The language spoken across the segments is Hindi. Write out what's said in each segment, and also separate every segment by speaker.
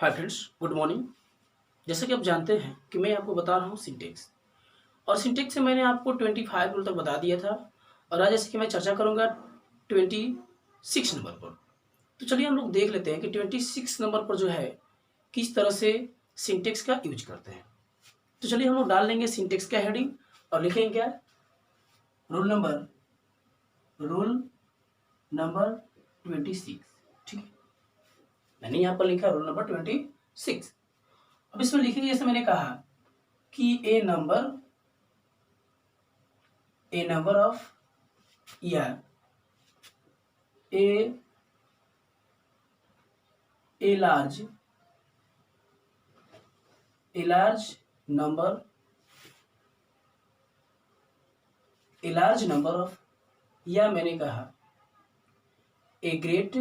Speaker 1: Hi friends, good morning. जैसे कि आप जानते हैं कि मैं आपको बता रहा हूँ सिंटेक्स, और सिंटेक्स से मैंने आपको 25 रूल तक बता दिया था। और आज जैसे कि मैं चर्चा करूँगा 26 नंबर पर। तो चलिए हम लोग देख लेते हैं कि 26 नंबर पर जो है किस तरह से सिंटेक्स का यूज करते हैं। तो चलिए हम लोग डाल लेंगे सिंटेक्स का हेडिंग और लिखेंगे क्या, रूल नंबर 26। ठीक है, मैंने यहाँ पर लिखा रूल नंबर 26। अब इसमें लिखेंगे, जैसे मैंने कहा कि ए नंबर ऑफ या ए लार्ज नंबर ऑफ, या मैंने कहा ए ग्रेट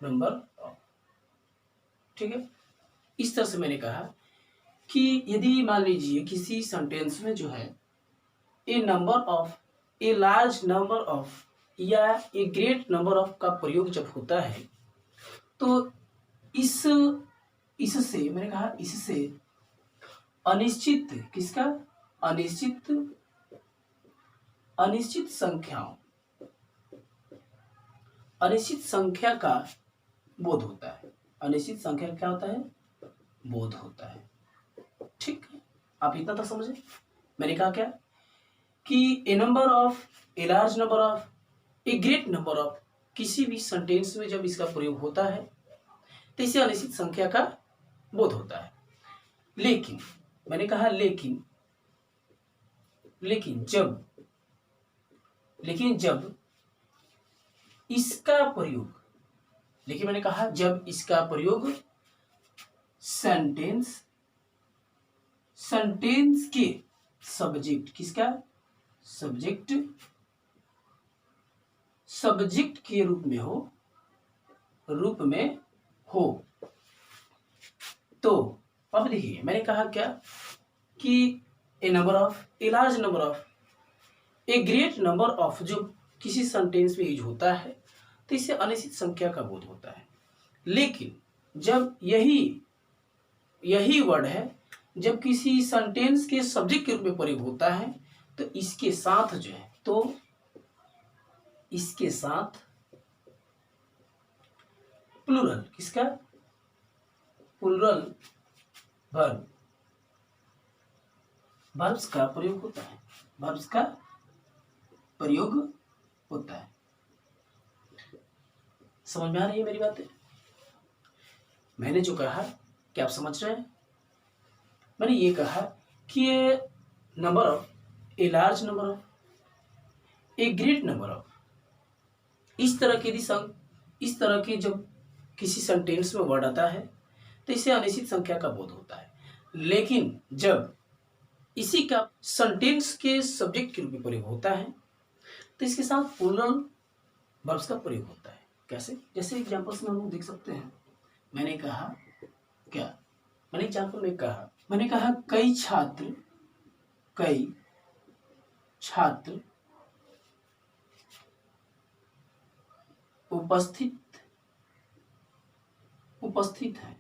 Speaker 1: नंबर ऑफ। ठीक है, इस तरह से मैंने कहा कि यदि मान लीजिए किसी सेंटेंस में जो है ए लार्ज नंबर ऑफ या ए ग्रेट नंबर ऑफ का प्रयोग जब होता है, तो इससे मैंने कहा इससे अनिश्चित किसका अनिश्चित संख्या का बोध होता है। अनिश्चित संख्या क्या होता है? बोध होता है। ठीक है, आप इतना तक समझे। मैंने कहा क्या कि ए large number of, a great number of, किसी भी सेंटेंस में जब इसका प्रयोग होता है तो इसे अनिश्चित संख्या का बोध होता है। लेकिन मैंने कहा लेकिन जब इसका प्रयोग, लेकिन मैंने कहा जब इसका प्रयोग सेंटेंस के सब्जेक्ट, किसका सब्जेक्ट के रूप में हो तो अब देखिए मैंने कहा क्या कि ए large number of, a great number of जो किसी सेंटेंस में यूज होता है तो इससे अनिश्चित संख्या का बोध होता है। लेकिन जब यही वर्ड है जब किसी सेंटेंस के सब्जेक्ट के रूप में प्रयोग होता है तो इसके साथ जो है, तो इसके साथ प्लूरल, किसका? प्लूरल वर्ब्स का प्रयोग होता है। समझ में आ रही है मेरी बातें? मैंने जो कहा क्या आप समझ रहे हैं? मैंने ये कहा कि ए large number of, a great number of, इस तरह के जब किसी सेंटेंस में वर्ड आता है तो इसे अनिश्चित संख्या का बोध होता है। लेकिन जब इसी का सेंटेंस के सब्जेक्ट के रूप में प्रयोग होता है तो इसके साथ प्लूरल वर्ब्स का प्रयोग होता है। कैसे? जैसे एग्जांपल्स में हम लोग देख सकते हैं। मैंने कहा क्या, मैंने एग्जांपल में कहा, मैंने कहा कई छात्र उपस्थित है।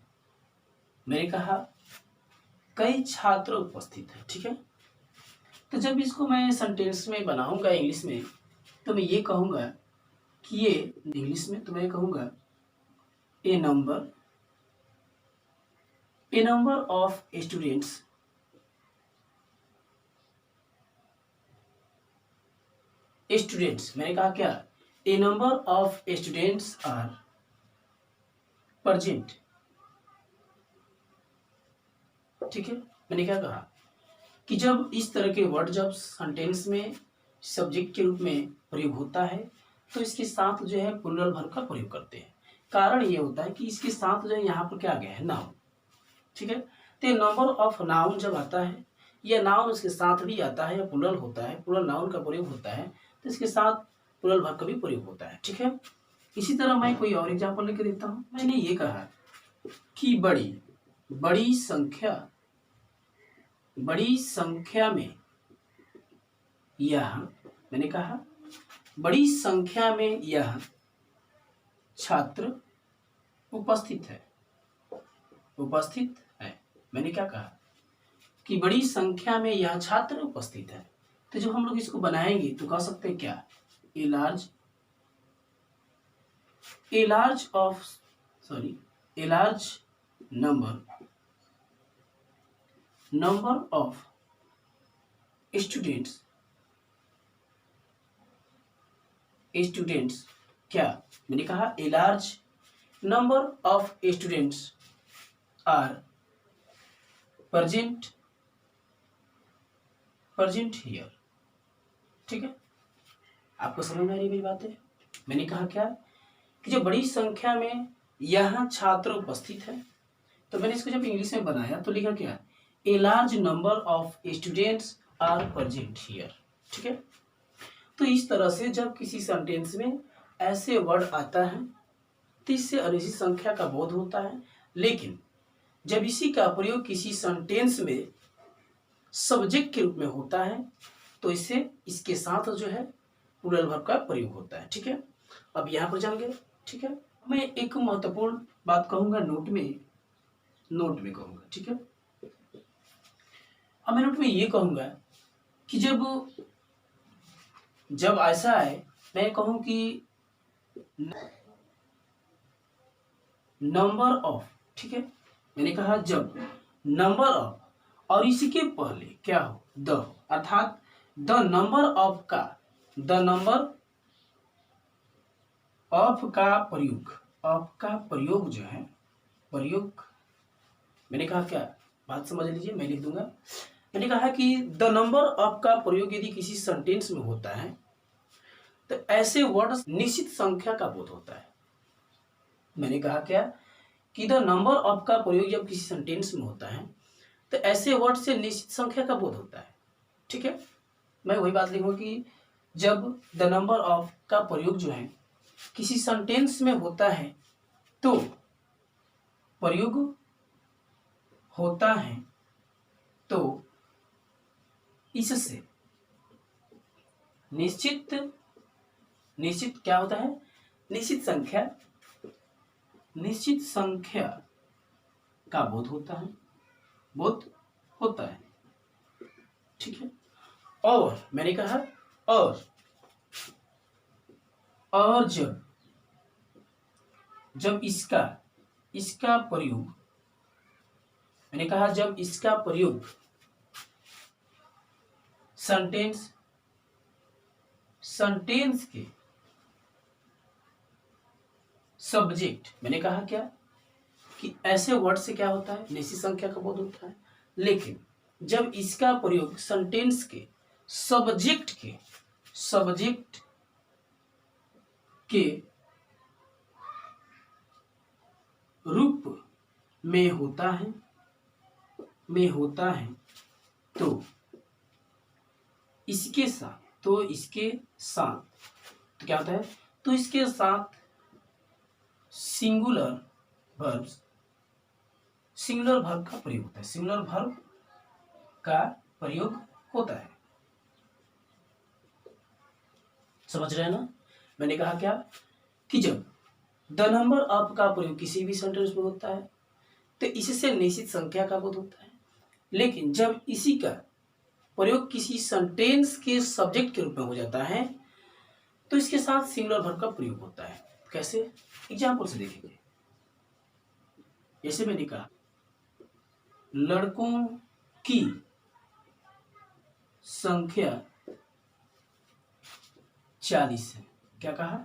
Speaker 1: मैंने कहा कई छात्र उपस्थित है। ठीक है, तो जब इसको मैं सेंटेंस में बनाऊंगा इंग्लिश में तो मैं ये कहूंगा कि ये इंग्लिश में तो मैं कहूंगा ए नंबर ऑफ स्टूडेंट्स मैंने कहा क्या, a number of students are present. ठीक है, मैंने क्या कहा कि जब इस तरह के वर्ड जब सेंटेंस में सब्जेक्ट के रूप में प्रयोग होता है तो इसके साथ जो है प्लूरल वर्ब का प्रयोग करते हैं। कारण ये होता है कि इसके साथ जो है यहाँ पर क्या आ गया है, नाउन। ठीक है, तो नंबर ऑफ नाउन जब आता है या नाउन उसके साथ भी आता है या प्लूरल होता है, प्लूरल नाउन का प्रयोग होता है तो इसके साथ प्लूरल वर्ब का भी प्रयोग होता है। ठीक है, इसी तरह मैं कोई और एग्जांपल लेके देता हूँ। मैंने ये कहा कि बड़ी संख्या में, या मैंने कहा बड़ी संख्या में यह छात्र उपस्थित है। उपस्थित है, मैंने क्या कहा कि बड़ी संख्या में यह छात्र उपस्थित है। तो जब हम लोग इसको बनाएंगे तो कह सकते हैं क्या, a large number of students क्या, मैंने कहा a large number of students are present here. ठीक है, आपको समझ में आ रही मेरी बात है। मैंने कहा क्या कि जब बड़ी संख्या में यहाँ छात्र उपस्थित है, तो मैंने इसको जब इंग्लिश में बनाया तो लिखा क्या, a large number of students are present here. ठीक है, तो इस तरह से जब किसी सेंटेंस में ऐसे वर्ड आता है तो इससे अनिश्चित संख्या का बोध होता है। लेकिन जब इसी का प्रयोग किसी सेंटेंस में सब्जेक्ट के रूप में होता है तो इससे इसके साथ जो है प्लूरल वर्ब का प्रयोग होता है। ठीक है, अब यहाँ पर जाएंगे। ठीक है, मैं एक महत्वपूर्ण बात कहूंगा, नोट में कहूंगा। ठीक है, अब मैं नोट में ये कहूंगा कि जब ऐसा है, मैं कहूं कि नंबर ऑफ, ठीक है, मैंने कहा जब नंबर ऑफ और इसी के पहले क्या हो, द, अर्थात द नंबर ऑफ का प्रयोग जो है, प्रयोग, मैंने कहा क्या, बात समझ लीजिए, मैं लिख दूंगा। मैंने कहा कि द नंबर ऑफ का प्रयोग यदि किसी सेंटेंस में होता है तो ऐसे वर्ड निश्चित संख्या का बोध होता है। मैंने कहा क्या कि द नंबर ऑफ का प्रयोग जब किसी सेंटेंस में होता है तो ऐसे वर्ड से निश्चित संख्या का बोध होता है। ठीक है, मैं वही बात लिखूंगा कि जब द नंबर ऑफ का प्रयोग जो है किसी सेंटेंस में होता है तो प्रयोग होता है तो इससे निश्चित क्या होता है, निश्चित संख्या का बोध होता है। ठीक है, और मैंने कहा और जब इसका प्रयोग, मैंने कहा जब इसका प्रयोग सेंटेंस के सब्जेक्ट, मैंने कहा क्या कि ऐसे वर्ड से क्या होता है, निश्चित संख्या का बोध होता है। लेकिन जब इसका प्रयोग सेंटेंस के सब्जेक्ट के रूप में होता है तो इसके साथ तो क्या होता है, तो इसके साथ सिंगुलर वर्ब का प्रयोग होता है। सिंगुलर वर्ब का प्रयोग होता है, समझ रहे हैं ना। मैंने कहा क्या कि जब द नंबर ऑफ का प्रयोग किसी भी सेंटेंस में होता है तो इससे निश्चित संख्या का बोध होता है। लेकिन जब इसी का प्रयोग किसी सेंटेंस के सब्जेक्ट के रूप में हो जाता है तो इसके साथ सिंगुलर वर्ब का प्रयोग होता है। कैसे, एग्जाम्पल से देखेंगे। जैसे मैंने कहा लड़कों की संख्या 40 है। क्या कहा,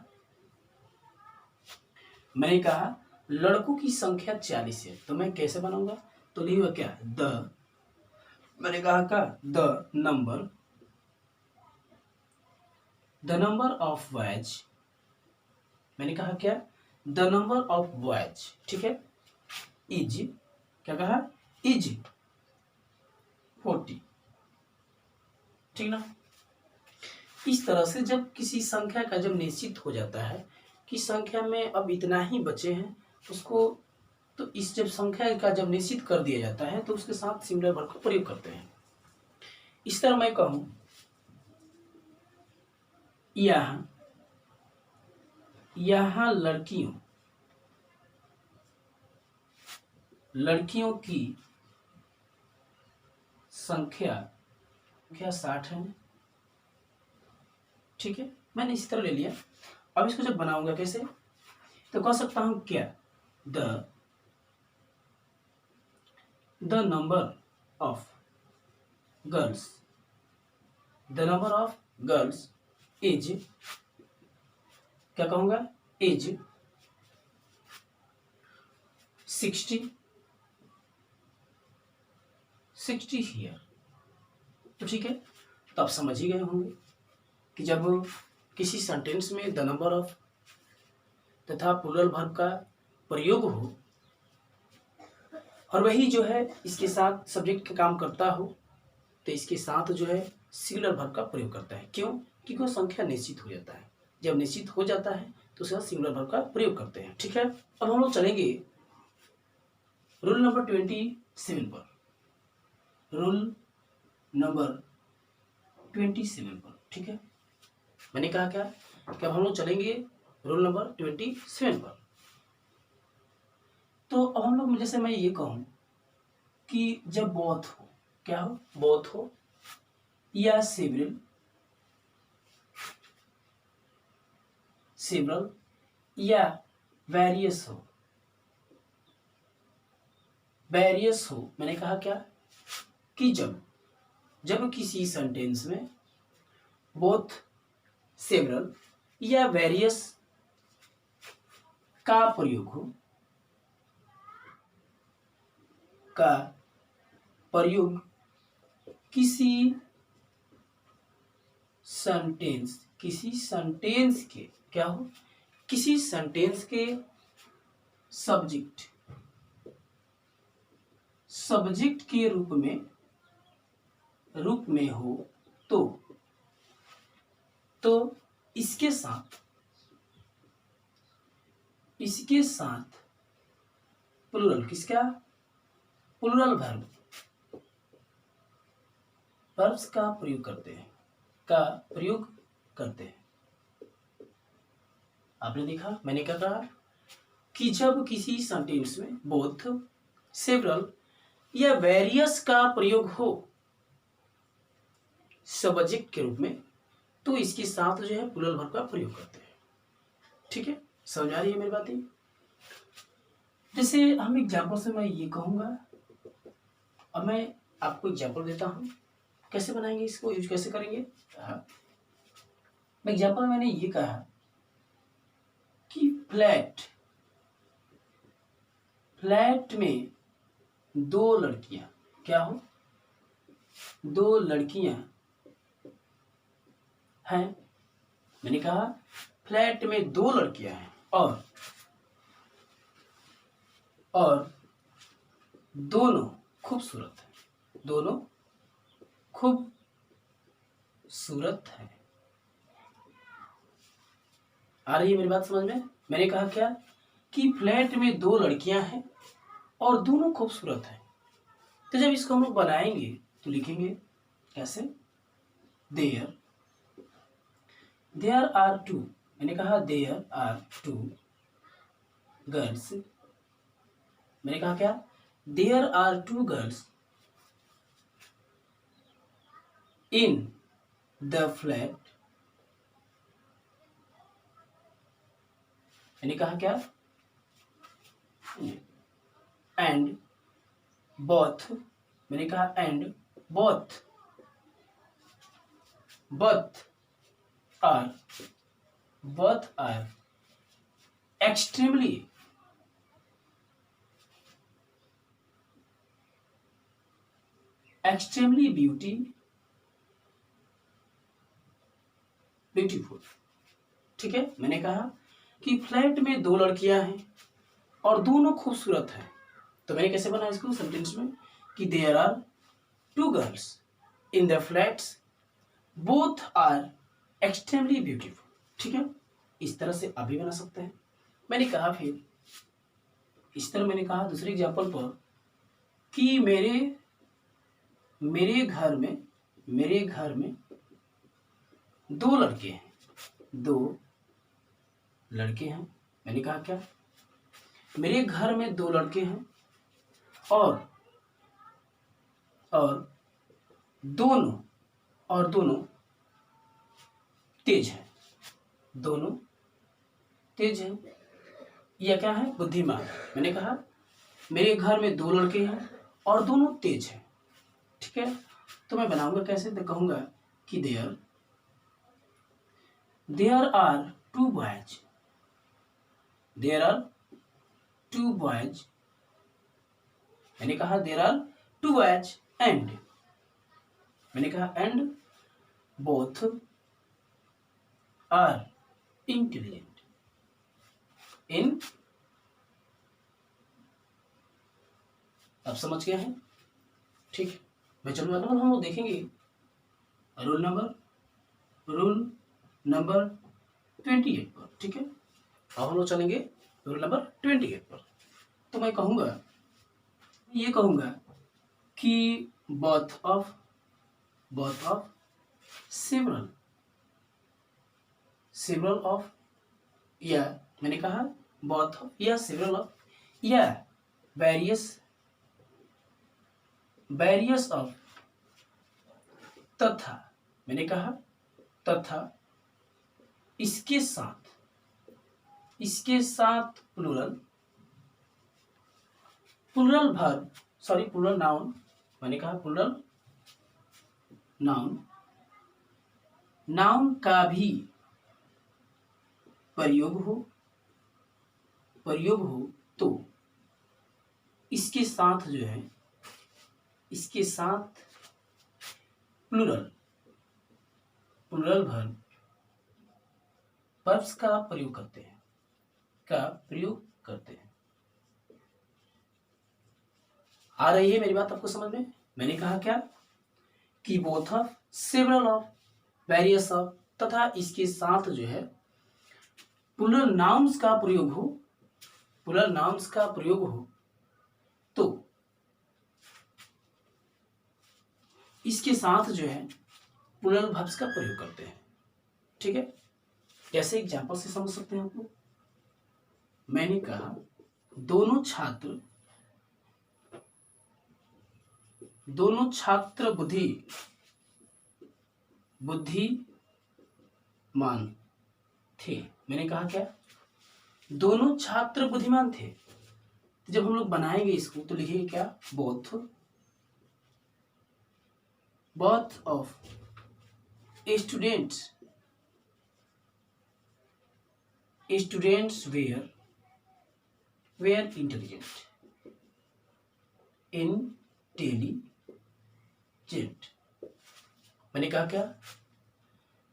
Speaker 1: मैंने कहा लड़कों की संख्या 40 है, तो मैं कैसे बनाऊंगा, तो लिखूंगा क्या, मैंने कहा का द नंबर ऑफ बॉयज, मैंने कहा क्या, द नंबर ऑफ बॉयज, ठीक है, इज, क्या कहा, इज 40। ठीक ना। इस तरह से जब किसी संख्या का जब निश्चित हो जाता है कि संख्या में अब इतना ही बचे हैं उसको, तो इस जब संख्या का जब निश्चित कर दिया जाता है तो उसके साथ सिंगुलर वर्ब का प्रयोग करते हैं। इस तरह मैं कहूं, यह यहाँ लड़कियों की संख्या 60 है। ठीक है, मैंने इसी तरह ले लिया। अब इसको जब बनाऊंगा कैसे, तो कह सकता हूं क्या, the number of girls is, क्या कहूंगा, इज 60 हियर। तो ठीक है, तो आप समझ ही गए होंगे कि जब किसी सेंटेंस में द नंबर ऑफ तथा प्लूरल वर्ब का प्रयोग हो और वही जो है इसके साथ सब्जेक्ट का काम करता हो, तो इसके साथ जो है सिंगुलर वर्ब का प्रयोग करता है। क्यों? क्योंकि वो संख्या निश्चित हो जाता है। जब निश्चित हो जाता है तो उसके साथ सिंगुलर वर्ब का प्रयोग करते हैं। ठीक है, अब हम लोग चलेंगे रूल नंबर 27 पर। रूल नंबर 27 पर। ठीक है, मैंने कहा क्या कि अब हम लोग चलेंगे रूल नंबर 27 पर। तो अब हम लोग, जैसे मैं ये कहूं कि जब बोथ हो, क्या हो, बोथ हो या सेवरल या वेरियस हो, मैंने कहा क्या कि जब किसी सेंटेंस में बोथ सेवरल या वेरियस का प्रयोग किसी सेंटेंस के, क्या हो, किसी सेंटेंस के सब्जेक्ट के रूप में हो तो इसके साथ प्लूरल, किसका, प्लूरल वर्ब्स का प्रयोग करते हैं। आपने देखा मैंने क्या कहा कि जब किसी सेंटेंस में बोथ, सेवरल या वेरियस का प्रयोग हो सब्जेक्ट के रूप में, तो इसके साथ जो है प्लूरल वर्ब का प्रयोग करते हैं। ठीक है, समझ आ रही है मेरी बातें? जैसे हम एग्जाम्पल से मैं ये कहूंगा, अब मैं आपको एग्जाम्पल देता हूं, कैसे बनाएंगे, इसको यूज कैसे करेंगे। एग्जाम्पल मैंने ये कहा कि फ्लैट में 2 लड़कियां, क्या हो, 2 लड़कियां हैं। मैंने कहा फ्लैट में 2 लड़कियां हैं और दोनों खूबसूरत है। आ रही है मेरी बात समझ में? मैंने कहा क्या कि फ्लैट में 2 लड़कियां हैं और दोनों खूबसूरत हैं। तो जब इसको हम लोग बनाएंगे तो लिखेंगे कैसे, देयर आर 2, मैंने कहा देयर आर 2 गर्ल्स, मैंने कहा क्या, there are 2 girls in the flat, मैंने कहा क्या, एंड बोथ, मैंने कहा and both are extremely beautiful. ठीक है, मैंने कहा कि फ्लैट में 2 लड़कियां हैं और दोनों खूबसूरत हैं। तो मैंने कैसे बनाया इसको सेंटेंस में कि there are 2 girls in the flats, both are extremely beautiful. ठीक है, इस तरह से आप भी बना सकते हैं। मैंने कहा फिर इस तरह मैंने कहा दूसरे एग्जाम्पल पर कि मेरे घर में 2 लड़के हैं, 2 लड़के हैं। मैंने कहा क्या, मेरे घर में 2 लड़के हैं और दोनों दोनों तेज हैं। दोनों तेज हैं या क्या है, बुद्धिमान। मैंने कहा मेरे घर में 2 लड़के हैं और दोनों तेज हैं। ठीक है, तो मैं बनाऊंगा कैसे, तो कहूंगा कि there are 2 boys. There are 2 boys. मैंने कहा देयर आर 2 बॉयज एंड, मैंने कहा and both are intelligent in, अब समझ गया है। ठीक है, मैं चलूँगा तो हम लोग देखेंगे रूल नंबर 28 पर। ठीक है, अब हम लोग चलेंगे रूल नंबर 28 पर। तो मैं ये कहूँगा कि both of several of, या मैंने कहा both of या several of या various of, तथा, मैंने कहा तथा इसके साथ plural verb, sorry plural noun. मैंने कहा प्लूरल नाउन का भी प्रयोग हो तो इसके साथ जो है, इसके साथ प्लूरल वर्ब्स का प्रयोग करते हैं, आ रही है मेरी बात आपको समझ में। मैंने कहा क्या कि both of, several of, various of, तथा इसके साथ जो है प्लूरल नाउन्स का प्रयोग हो तो इसके साथ जो है प्लूरल वर्ब्स का प्रयोग करते हैं। ठीक है, कैसे एग्जांपल से समझ सकते हैं आप लोग। मैंने कहा दोनों छात्र बुद्धिमान थे। मैंने कहा क्या, दोनों छात्र बुद्धिमान थे। तो जब हम लोग बनाएंगे इसको तो लिखेंगे क्या, both of students were intelligent. मैंने कहा क्या,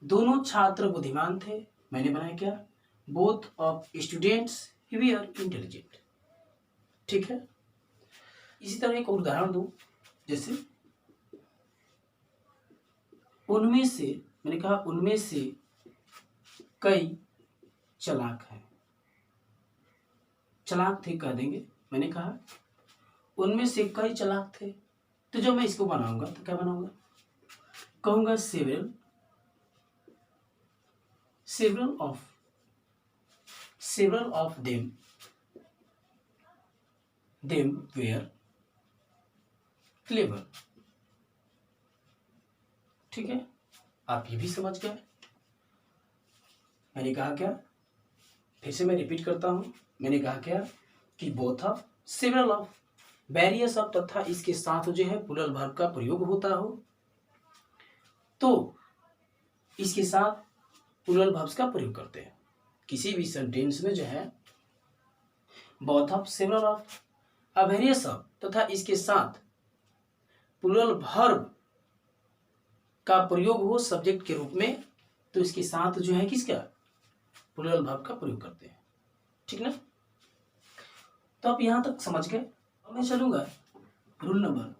Speaker 1: दोनों छात्र बुद्धिमान थे। मैंने बनाया क्या, both of students were intelligent. ठीक है, इसी तरह एक और उदाहरण दूं, जैसे उनमें से, मैंने कहा उनमें से कई चालाक हैं। चालाक थे कह देंगे। मैंने कहा उनमें से कई चालाक थे। तो जब मैं इसको बनाऊंगा तो क्या बनाऊंगा, कहूंगा several of them were clever. ठीक है, आप ये भी समझ गए। मैंने कहा क्या, फिर से मैं रिपीट करता हूं। मैंने कहा क्या कि both of, several of, various of, तथा इसके साथ जो है प्लूरल वर्ब का प्रयोग होता हो तो इसके साथ प्लूरल वर्ब्स का प्रयोग करते हैं। किसी भी सेंटेंस में जो है both of, several of, various of तथा इसके साथ प्लूरल वर्ब का प्रयोग हो सब्जेक्ट के रूप में तो इसके साथ जो है किसका, प्लूरल वर्ब का प्रयोग करते हैं। ठीक ना, तो आप यहां तक समझ गए। अब मैं चलूंगा रूल नंबर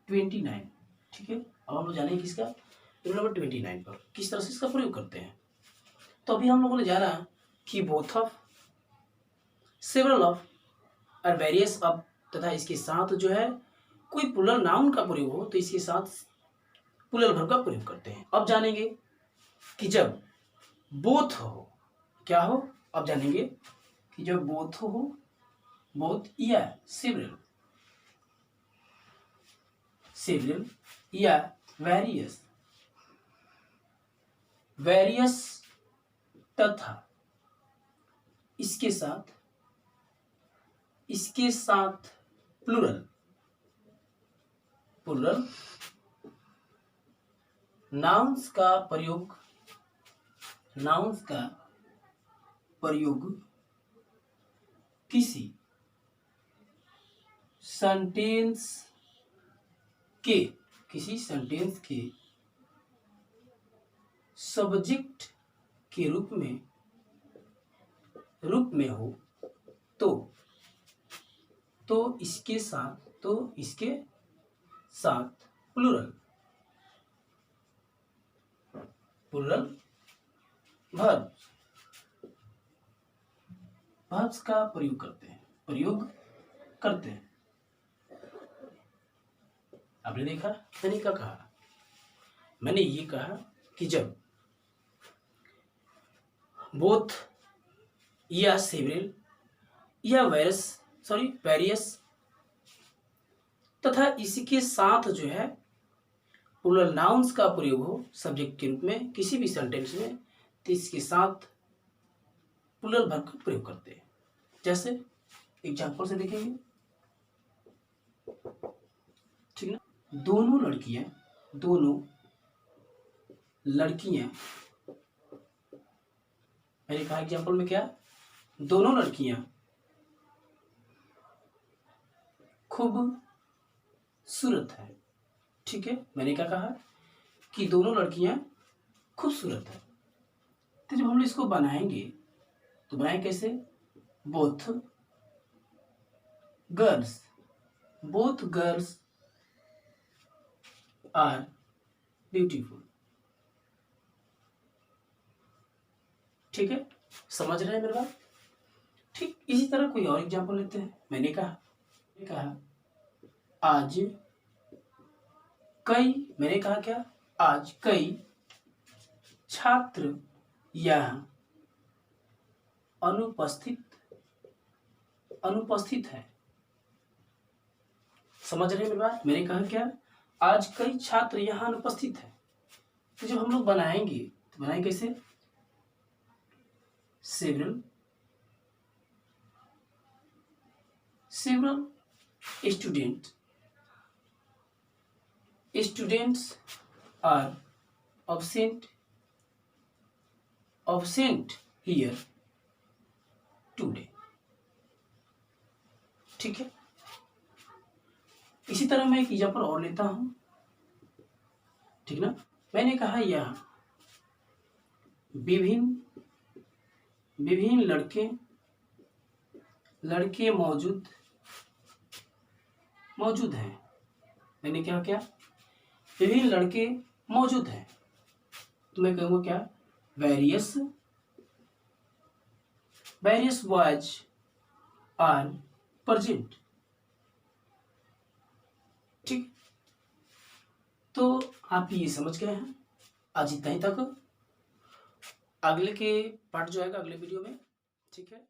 Speaker 1: 29। ठीक है, अब हम लोग जानेंगे किसका, रूल नंबर 29 पर किस तरह से इसका प्रयोग करते हैं। तो अभी हम लोगों ने जाना कि बोथ ऑफ, सेवरल ऑफ और वेरियस ऑफ तथा इसके साथ जो है कोई प्लूरल नाउन का प्रयोग हो तो इसके साथ प्लूरल वर्ब का प्रयोग करते हैं। अब जानेंगे कि जब बोथ हो, क्या हो, अब जानेंगे कि जब बोथ हो, बोथ या सेवरल, सेवरल या वेरियस, वेरियस तथा इसके साथ प्लूरल, प्लूरल नाउन्स का प्रयोग किसी सेंटेंस के सब्जेक्ट के रूप में हो तो इसके साथ प्लूरल वर्ब्स का प्रयोग करते हैं। आपने देखा मैंने क्या कहा, मैंने ये कहा कि जब बोथ या सेवरल या वेरियस तथा इसके साथ जो है प्लूरल नाउन्स का प्रयोग हो सब्जेक्ट के रूप में किसी भी सेंटेंस में, तो इसके साथ प्लूरल वर्ब का प्रयोग करते हैं। जैसे एग्जांपल से देखेंगे, ठीक ना। दोनों लड़कियां, मैंने कहा एग्जांपल में क्या, दोनों लड़कियां खूबसूरत है, ठीक है। मैंने क्या कहा कि दोनों लड़कियां खूबसूरत है। तो जब हम लोग इसको बनाएंगे तो बनाएंगे कैसे, बोथ गर्ल्स आर ब्यूटीफुल, ठीक है, समझ रहे हैं मेरे बात। ठीक इसी तरह कोई और एग्जांपल लेते हैं। मैंने कहा आज कई छात्र यहाँ अनुपस्थित है। समझ रहे हैं मेरी बात। मैंने कहा क्या, आज कई छात्र यहाँ अनुपस्थित है। तो जब हम लोग बनाएंगे तो बनाएंगे कैसे, several students are absent here today, ठीक है। इसी तरह मैं एक एग्जांपल और लेता हूं, ठीक ना। मैंने कहा यह विभिन्न लड़के मौजूद हैं। मैंने क्या विभिन्न लड़के मौजूद हैं, तो मैं कहूँगा क्या, वेरियस बॉयज आर प्रेजेंट, ठीक। तो आप ये समझ गए हैं। आज इतना ही तक, अगले के पार्ट जो आएगा अगले वीडियो में, ठीक है।